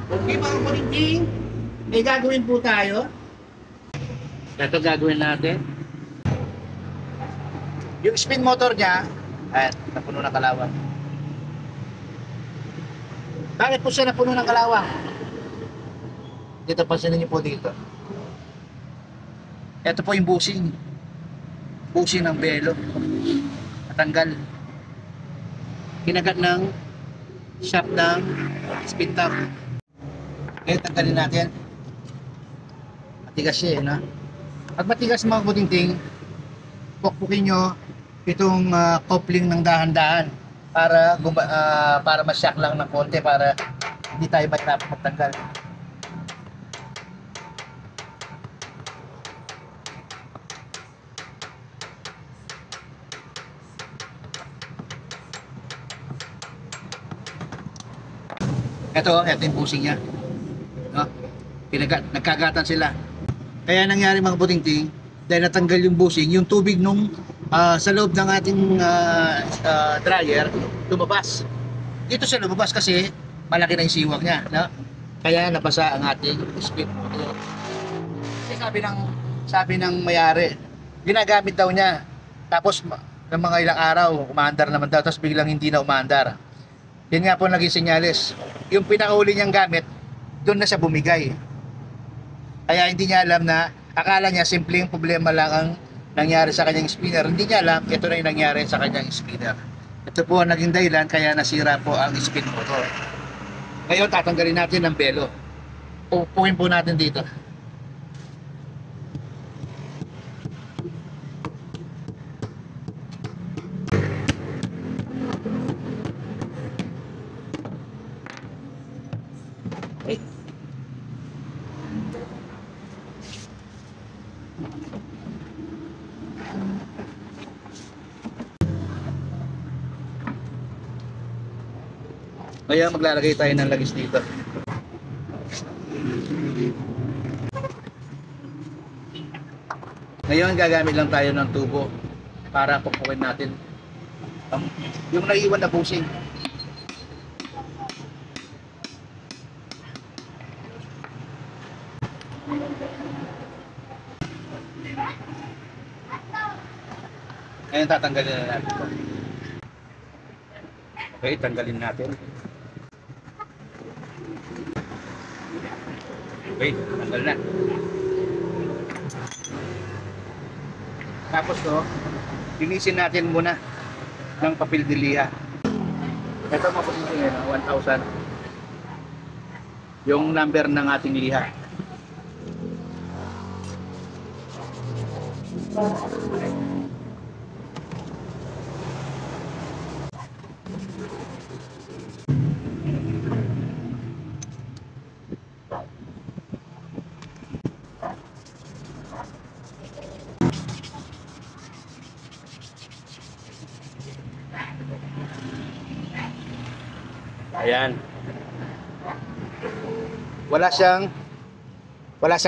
Okay mga kuliting, may gagawin po tayo. Ito gagawin natin. Yung spin motor niya, ayan, napuno ng kalawang. Bakit po siya napuno ng kalawang? Dito, pansinin niyo po dito. Ito po yung bushing. Bushing ng belo. Natanggal. Kinagat ng shaft ng spin top. Okay, tanggalin natin. Matigas siya, no? Pag matigas mga kutingting, pukpukin nyo itong coupling ng dahan-dahan para ma-shock lang ng konti para hindi tayo mahirap magtanggal. Ito yung bushing niya. No? Nagkagatan sila. Kaya nangyari mga butingting, dahil natanggal yung bushing, yung tubig nung sa loob ng ating dryer, lumabas. Dito siya lumabas kasi malaki na yung siwag niya. No? Kaya nabasa ang ating spin motor. Kasi sabi ng mayari, ginagamit daw niya. Tapos ng mga ilang araw, umaandar naman daw, tapos biglang hindi na umaandar. Yan nga po naging senyales. Yung pinakauli niyang gamit, doon na siya bumigay. Kaya hindi niya alam na, akala niya simpleng problema lang ang nangyari sa kanyang spinner. Hindi niya alam, ito na yung nangyari sa kanyang spinner. Ito po ang naging dahilan kaya nasira po ang spin motor. Ngayon tatanggalin natin ang belo. Pupukin po natin dito. Okay. Kaya maglalagay tayo ng lagis dito. Ngayon gagamit lang tayo ng tubo para pupukin natin yung naiwan na bushing. Ngayon tatanggalin na natin ito. Okay, tanggalin natin. Okay, tanggal na. Tapos to, linisin natin muna ng papel de liha. Ito mapulitin yun, 1,000. Yung number ng ating liha. Ayan. Wala siyang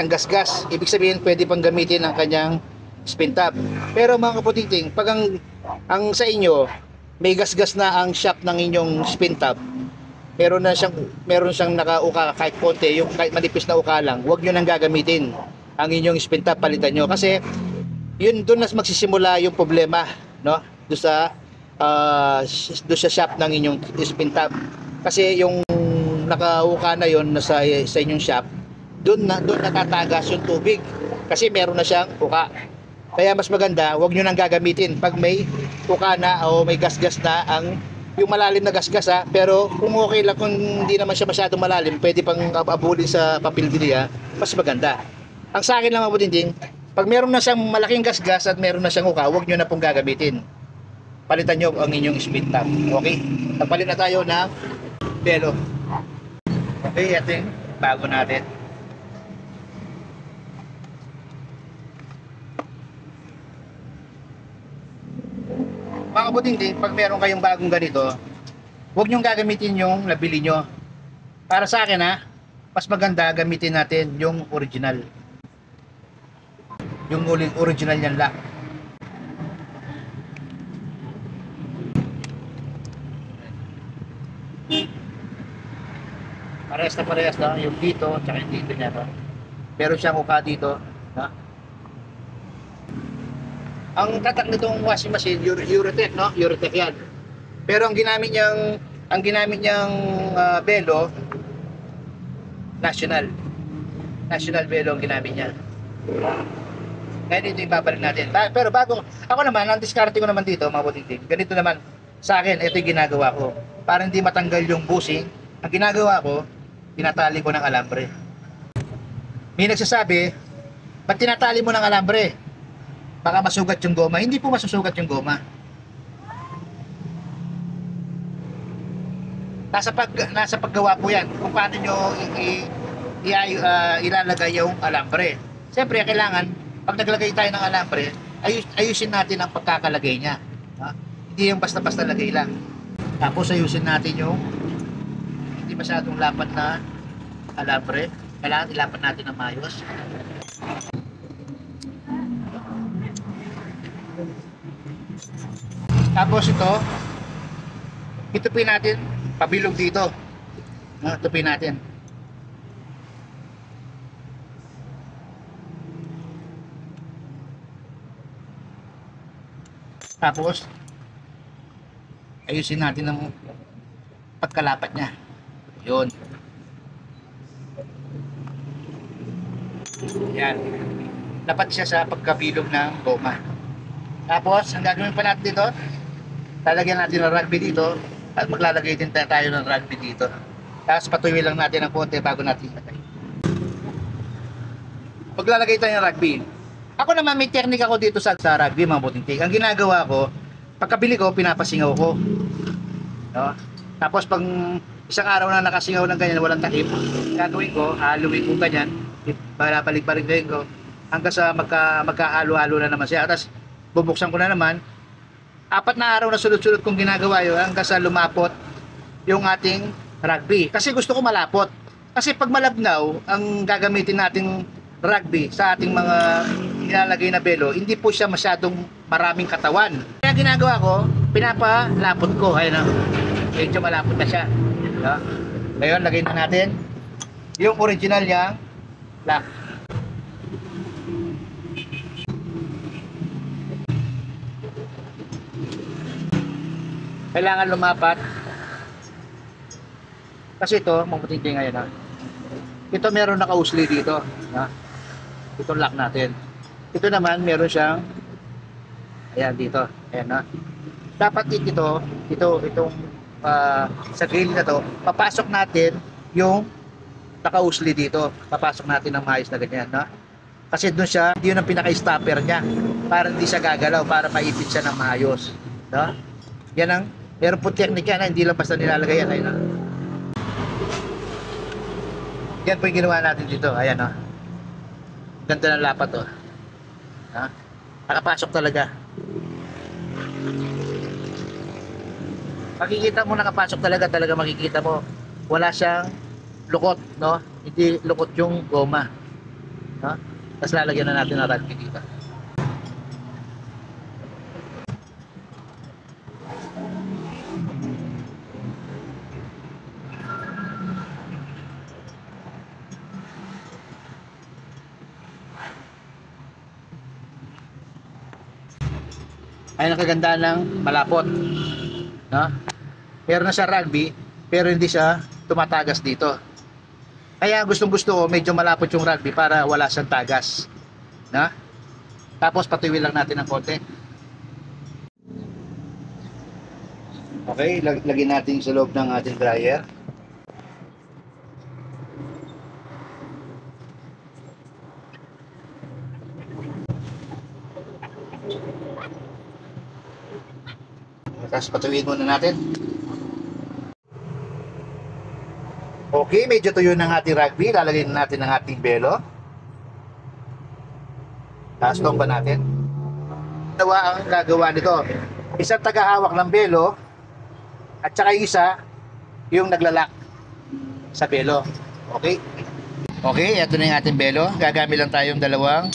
gasgas. Ibig sabihin pwede pang gamitin ang kanyang spin top. Pero mga kaputiting, pag ang sa inyo may gasgas na ang shaft ng inyong spin top, meron siyang nakauka kahit konti, yung kahit manipis na uka lang, huwag niyo nang gagamitin ang inyong spin top, palitan niyo kasi yun doon na magsisimula yung problema, no? Doon sa shaft ng inyong spin top. Kasi yung nakauka na yon sa inyong shaft, doon natatagas yung tubig kasi meron na siyang uka. Kaya mas maganda, huwag nyo nang gagamitin pag may uka na o may gasgas na yung malalim na gasgas ha. Pero kung okay lang, kung hindi naman siya masyadong malalim, pwede pang abulin sa papel de liha, mas maganda. Ang sa akin lang mabutinding, pag meron na siyang malaking gasgas at meron na siyang uka, huwag nyo na pong gagamitin. Palitan nyo ang inyong spin top. Okay? Nagpalit na tayo ng belo. Okay, ito yung bago natin. Mga kabuting, pag meron kayong bagong ganito, huwag nyong gagamitin yung nabili nyo. Para sa akin ha, mas maganda gamitin natin yung original. Yung original nyan lock. Parehas na parehas no? Yung dito, tsaka yung dito niya no? Meron siyang uka dito no? Ang tatak nitong washing machine, Eurotech no? Eurotech yan. Pero ang ginamit niyang belo, National belo ang ginamit niya. Ngayon ito ibabalik natin. Pero bago, ako naman, ang diskarte ko naman dito, mga butiting, ganito naman, sa akin, ito yung ginagawa ko. Para hindi matanggal yung bushing, ang ginagawa ko, tinatali ko ng alambre. May nagsasabi, ba't tinatali mo ng alambre? Baka masugat yung goma. Hindi po masusugat yung goma. Nasa paggawa po yan, kung paano nyo ilalagay yung alambre. Siyempre, kailangan, pag naglagay tayo ng alambre, ayusin natin ang pagkakalagay niya. Hindi yung basta-basta lagay lang. Tapos ayusin natin yung hindi masyadong lapat na alambre. Kailangan ilapat natin ng maayos. Tapos itupin natin pabilog dito. Itupin natin. Tapos ayusin natin ang pagkalapat niya. Yun. Yan. Dapat siya sa pagkabilog ng goma. Tapos, ang gagawin pa natin dito, lalagyan natin ng rugby dito at maglalagay din tayo ng rugby dito. Tapos patuloy lang natin ng konti bago natin ilagay. Paglalagay tayo ng rugby, ako naman may technique ako dito sa rugby, mga butintig. Ang ginagawa ko, pagkabili ko, pinapasingaw ko. No? Tapos pag isang araw na nakasingaw ng ganyan, walang takip, gagawin ko, haluin ko ganyan, balik-balik ko, hanggang sa magkahalo-halo na naman siya. Tapos bubuksan ko na naman, 4 na araw na sunod-sunod kong ginagawa yun hanggang sa lumapot yung ating rugby. Kasi gusto ko malapot. Kasi pag malabnaw, ang gagamitin nating rugby sa ating mga nilalagay na belo, hindi po siya masyadong maraming katawan. Kaya ginagawa ko, pinapalapot ko. Ayun na, medyo malapot na siya. No? Ngayon, lagay na natin yung original niya lock. Kailangan lumapat kasi ito, mabuting ngayon ha. Ito meron naka-usli dito ha? Itong lock natin. Ito naman meron siyang ayan dito, ayan ha. Dapat itong sa grill na to, papasok natin yung naka-usli dito. Papasok natin ng maayos na ganyan ha? Kasi doon siya, yun ang pinaka-stopper niya para hindi siya gagalaw, para maipit siya ng maayos ha? Yan ang meron po technique yan, hindi lang basta nilalagay yan. Ayun, yan po yung ginawa natin dito. Ayan o. Ganda ng lapat o. Nakapasok talaga. Makikita mo nakapasok talaga makikita mo. Wala siyang lukot, no? Hindi lukot yung goma. Tapos lalagyan na natin ng rugby dito. Ay nakaganda ng malapot, no? Meron na siya rugby pero hindi siya tumatagas dito. Kaya gustong-gusto ko medyo malapot yung rugby para wala siyang tagas, no? Tapos patuloy lang natin ng konti. Okay, lagyan natin sa loob ng ating dryer. Tapos patuloyin muna natin. Okay, medyo tuyo ng ating rugby. Lalagyan natin ng ating belo. Tapos tomba natin. Dalawa ang gagawa nito. Isang tagahawak ng belo at saka isa yung naglalak sa belo. Okay? Okay, ito na yung ating belo. Gagamit lang tayong dalawang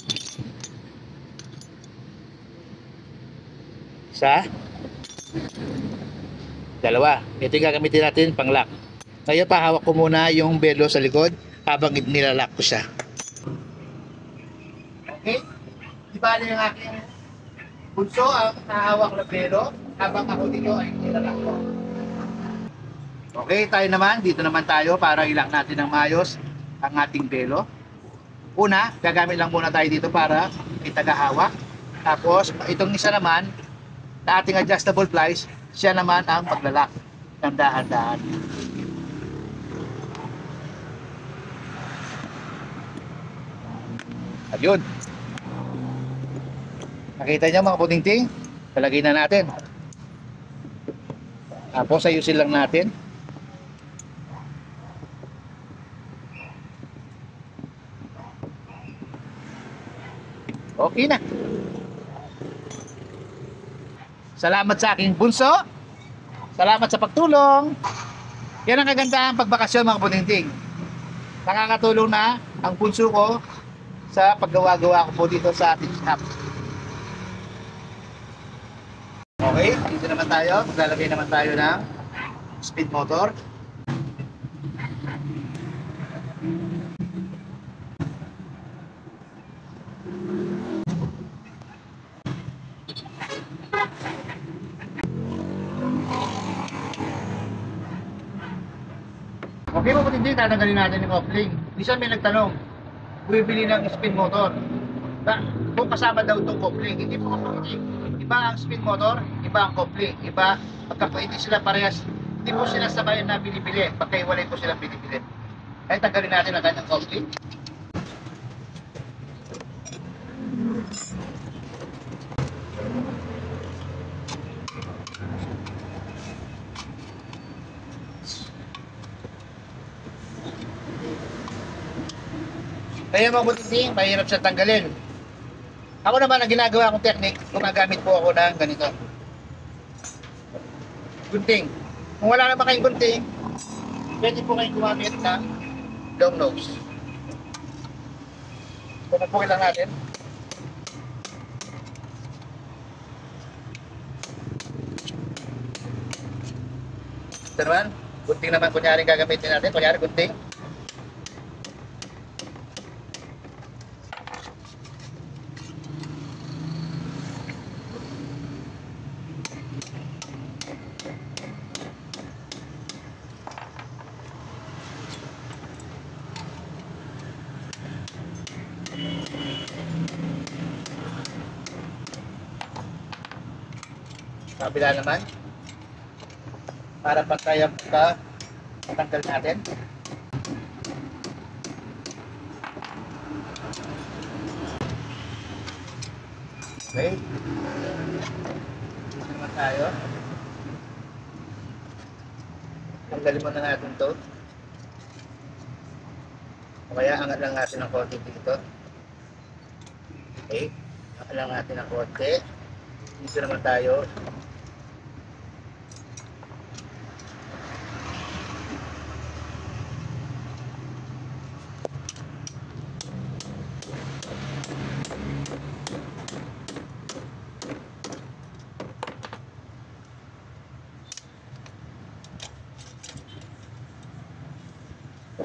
dalawa. Ito yung gagamitin natin pang lock. Ngayon, pahawak ko muna yung belo sa likod habang nilalak ko siya. Okay? Di bali yung aking bunso ang hahawak ng belo habang ako dito ay nilalak ko. Okay, tayo naman. Dito naman tayo para ilak natin ng maayos ang ating belo. Una, gagamit lang muna tayo dito para may tagahawak. Tapos, itong isa naman, na ating adjustable plies, siya naman ang paglalak ng dahan-dahan. Ayun. Nakita niyo mga puting-ting? Palagay na natin. Tapos ayusin lang natin. Okay na. Salamat sa aking bunso. Salamat sa pagtulong. Yan ang kagandahan pagbakasyon mga puting-ting. Nakakatulong na ang bunso ko sa paggawa-gawa ko po dito sa ating shop. Okay, dito naman tayo. Maglalagay naman tayo ng speed motor. Okay po, hindi tatanggalin natin yung coupling. Minsan may nagtanong, bumibili ng spin motor. Kung kasama daw itong coupling, hindi po kapatid. Iba ang spin motor, iba ang coupling. Iba, pagka hindi sila parehas, hindi po sila sabayan na binibili. Pagkaiwalay po silang binibili. Kaya tanggalin natin ang kanyang coupling. Kaya mga puting-ting, mahirap siya tanggalin. Ako naman, ang ginagawa kong technique, gumagamit po ako ng ganito. Gunting. Kung wala naman kayong gunting, pwede po kayong gumamit ng long nose. Pupukil lang natin. Ito naman, gunting naman kunyari gagamitin natin. Kunyari gunting. Kabila naman para pantay ang patanggal natin. Okay, dito naman tayo. Tanggalin muna natin to. Kaya angat lang natin ng konti dito. Okay, angat lang natin ng konti. Dito naman tayo.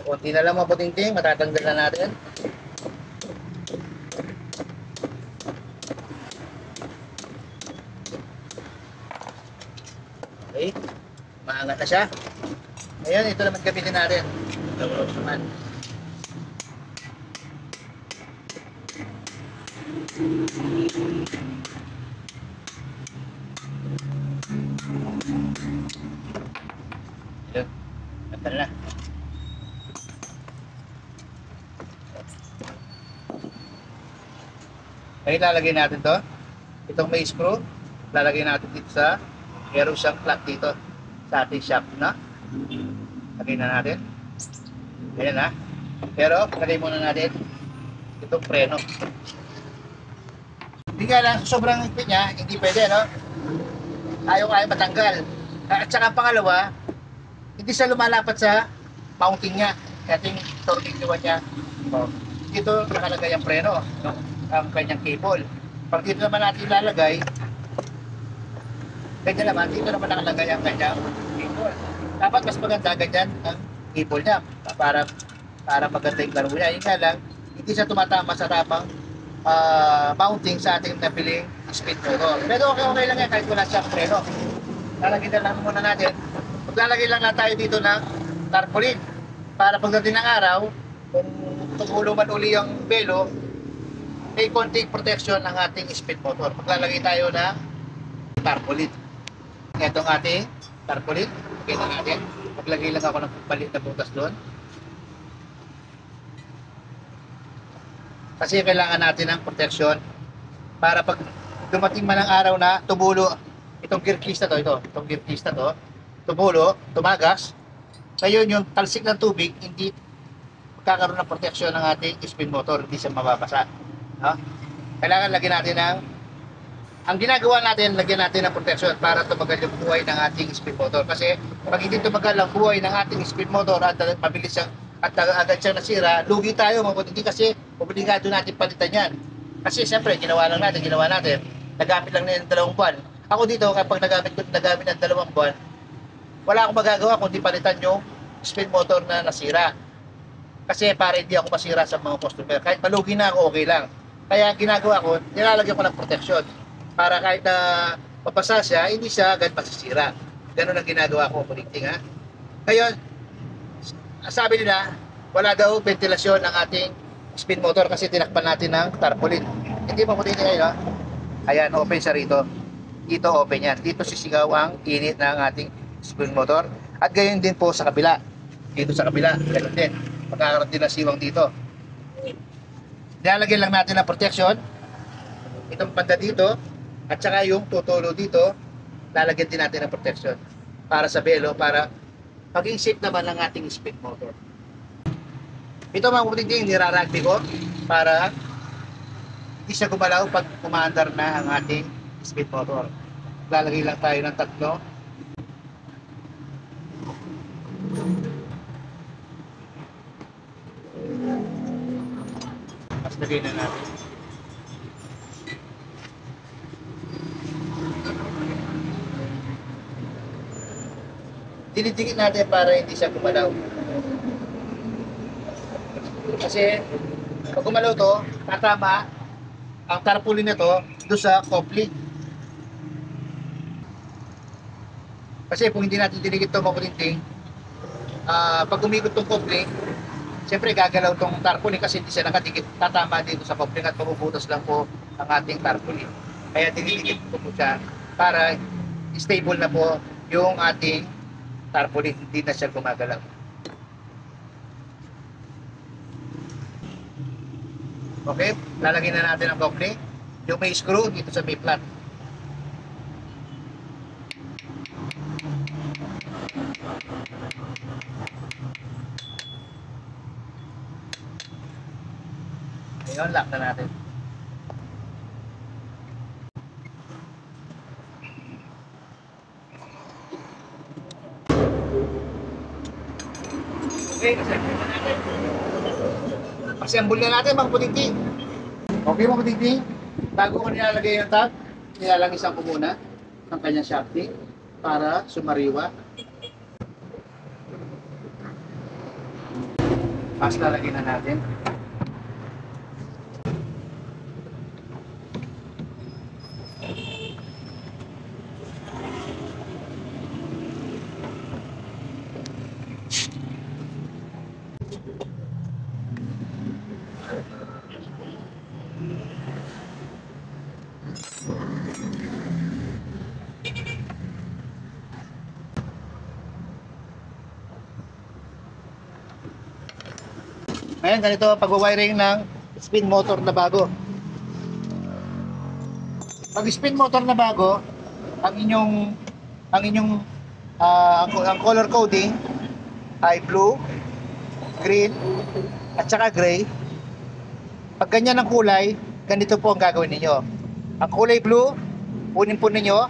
Konti na lang mga puting-ting, matatanggal na natin. Okay, maangat na siya. Ngayon, ito naman gamitin natin. Ito naman. Ito, natal na. Ngayon, lalagay natin to. Itong may screw, lalagay natin dito sa meron siyang plug dito sa ating shaft na. Lagay na natin. Ayan na. Pero, lagay muna natin itong preno. Hindi nga lang, sobrang higpit niya, hindi pwede, no? Ayaw matanggal. At saka pangalawa, hindi siya lumalapat sa mounting niya. Ating tornilyo niya. Dito nakalagay ang preno, no? Ang kanyang cable. Pag dito naman natin ilalagay, ganyan naman, dito naman nakalagay ang kanyang cable. Dapat mas maganda ganyan ang cable niya para maganda yung laro niya. Yun nga lang, hindi siya tumatama sa tamang mounting sa ating nabiling speed motor. Pero okay lang yan kahit wala siyang preno. Lalagyan na lang muna natin. Maglalagay lang na tayo dito ng tarpaulin para pagdating ng araw, kung tumulo man uli yung belo, may konting protection ng ating speed motor. Maglalagay tayo ng tarpaulin. Itong ating tarpaulin, okay na natin. Maglagay lang ako ng palit na butas doon. Kasi kailangan natin ng protection para pag dumating man ang araw na tumulo itong gear keys na to, itong gear keys na to, tumulo, tumagas, ngayon yung talsik ng tubig, hindi magkakaroon ng protection ng ating speed motor, hindi siya mababasa. No? Kailangan lagyan natin ang ginagawa natin, lagyan natin ng protection para tumagal yung buhay ng ating speed motor. Kasi pag hindi tumagal ang buhay ng ating speed motor at mabilis siyang at agad siyang nasira, lugi tayo mga kapatid kasi obligado natin palitan yan. Kasi siyempre, ginawa natin, nagamit lang na yung 2 buwan. Ako dito, kapag nagamit ng 2 buwan, wala akong magagawa kundi palitan yung speed motor na nasira. Kasi para hindi ako masira sa mga customer. Kahit malugi na ako, okay lang. Kaya ginagawa ko, nilalagyan ko ng protection. Para kahit na mapasa siya, hindi siya agad masisira. Ganun ang ginagawa ko, kuliting ha. Ngayon, sabi nila, wala daw ventilasyon ng ating speed motor kasi tinakpan natin ng tarpaulin. Hindi pa puti ngayon, no? Ayan, open siya rito. Dito open yan. Dito sisigaw ang init ng ating speed motor. At gayon din po sa kabila. Dito sa kabila, ganoon din. Magkakaroon din ng siwang dito. Nilalagyan lang natin ng protection. Itong banda dito, at saka yung tutulo dito, lalagyan din natin ng protection. Para sa belo, para maging safe naman ang ating speed motor. Ito mga kapatid, nirarugby ko para hindi siya gumalaw pag kumaandar na ang ating speed motor. Lalagay lang tayo ng 3. Mas lagay na natin. Dinidikit natin para hindi siya gumalaw. Kasi pag gumalaw to, tatama ang tarpaulin na to doon sa coupling. Kasi kung hindi natin dinikit ito makulinting, pag umikot tong coupling, siyempre gagalaw tong tarpaulin kasi hindi siya nakadikit, tatama dito sa coupling at mabubutas lang po ang ating tarpaulin. Kaya dinidikit ko po siya para stable na po yung ating tarpaulin, hindi na siya gumagalaw. Okay, lalagyan na natin ang coupling. Yung may screw dito sa may flat. Ayun, lock na natin. Okay, assemble na natin mga puting-ting. Okay mga puting-ting, bago ko nilalagay yung tag, nilalangisan ko muna ang kanyang shafting para sumariwa. Mas lalagay na natin. Ayan, ganito pag-wiring ng spin motor na bago. Pag spin motor na bago, ang color coding ay blue, green, at saka gray. Pag ganyan ang kulay, ganito po ang gagawin ninyo. Ang kulay blue, kunin po ninyo,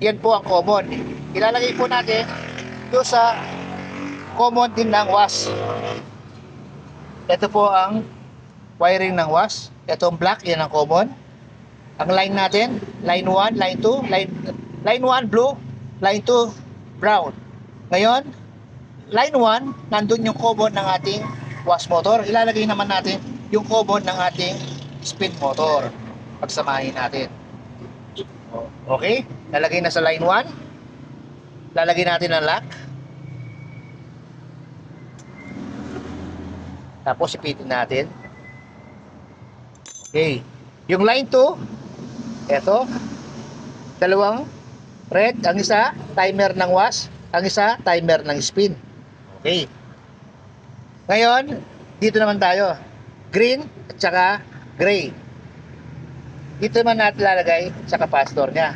yan po ang common. Ilalagay po natin doon sa common din ng wash. Ito po ang wiring ng wash. Ito ang black, yan ang common. Ang line natin, line 1, line 2, line 1 blue, line 2 brown. Ngayon, line 1, nandun yung common ng ating wash motor. Ilalagay naman natin yung common ng ating spin motor. Pagsamahin natin. Okay? Lalagay na sa line 1. Lalagay natin ang lock. Tapos ipitin natin. Okay. Yung line 2, eto. Dalawang red. Ang isa, timer ng wash. Ang isa, timer ng spin. Okay. Ngayon, dito naman tayo. Green at saka gray. Dito naman natin lalagay sa capacitor niya.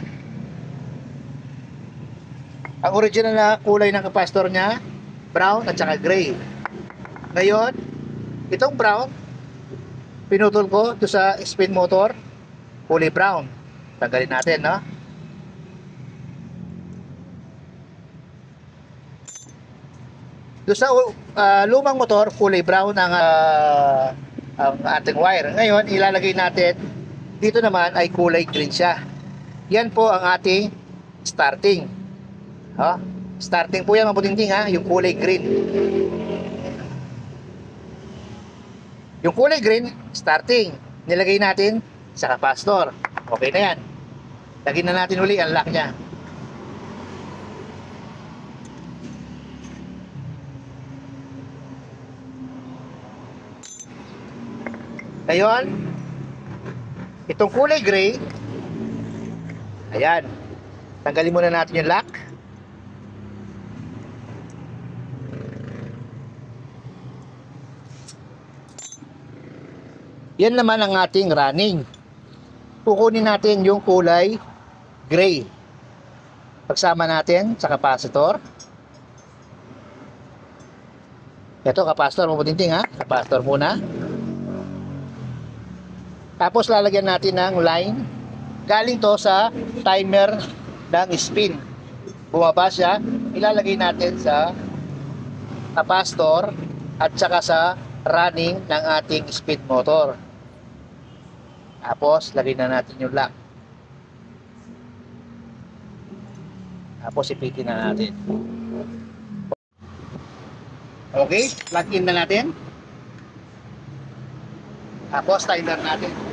Ang original na kulay ng capacitor niya, brown at saka gray. Ngayon, itong brown, pinutol ko ito sa spin motor, kulay brown. Tanggalin natin, no? Doon sa lumang motor, kulay brown ang ating wire. Ngayon, ilalagay natin, dito naman ay kulay green siya. Yan po ang ating starting. Starting po yan, mabuting-ting, ha? Yung kulay green. Yung kulay green, starting. Nilagay natin sa capacitor. Okay na yan. Lagyan na natin uli ang lock niya. Ngayon, itong kulay gray, ayan, tanggalin muna natin yung lock. Yan naman ang ating running. Kukunin natin yung kulay gray. Pagsama natin sa capacitor. Ito, capacitor, mabutinting, ha? Capacitor muna. Tapos lalagyan natin ng line. Galing to sa timer ng spin. Bumaba siya. Ilalagay natin sa capacitor at saka sa running ng ating spin motor. Tapos lagay na natin yung lock. Tapos ipitin na natin. Okay, plug in na natin. Tapos timer natin.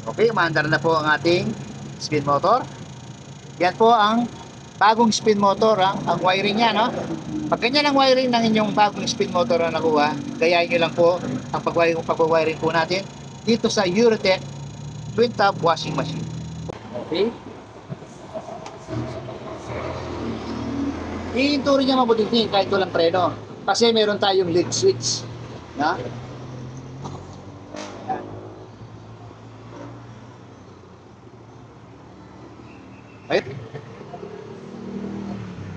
Okay, umaandar na po ang ating spin motor. Yan po ang bagong spin motor, ang wiring niya, no? Pag ganyan ang wiring ng inyong bagong spin motor na nakuha, gayahin nyo lang po ang pag-wiring po natin dito sa Eurotech twin tub washing machine. Okay. Iinturo niya mabuting kahit walang preno. Kasi meron tayong lead switch. Na? Right?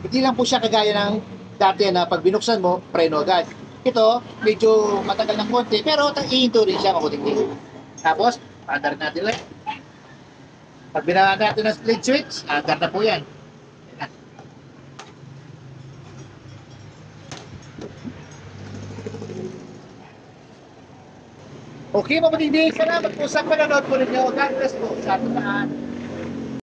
Hindi lang po siya kagaya ng dati na pag binuksan mo, preno agad. Ito, medyo matagal ng konti, pero iinto rin siya mabuting. Tapos, paandar natin lang. Pag binaan natin ng lead switch, agad na po yan. Okay, mabuting. Salamat po sa panonood po ninyo. God bless po sa ating lahat.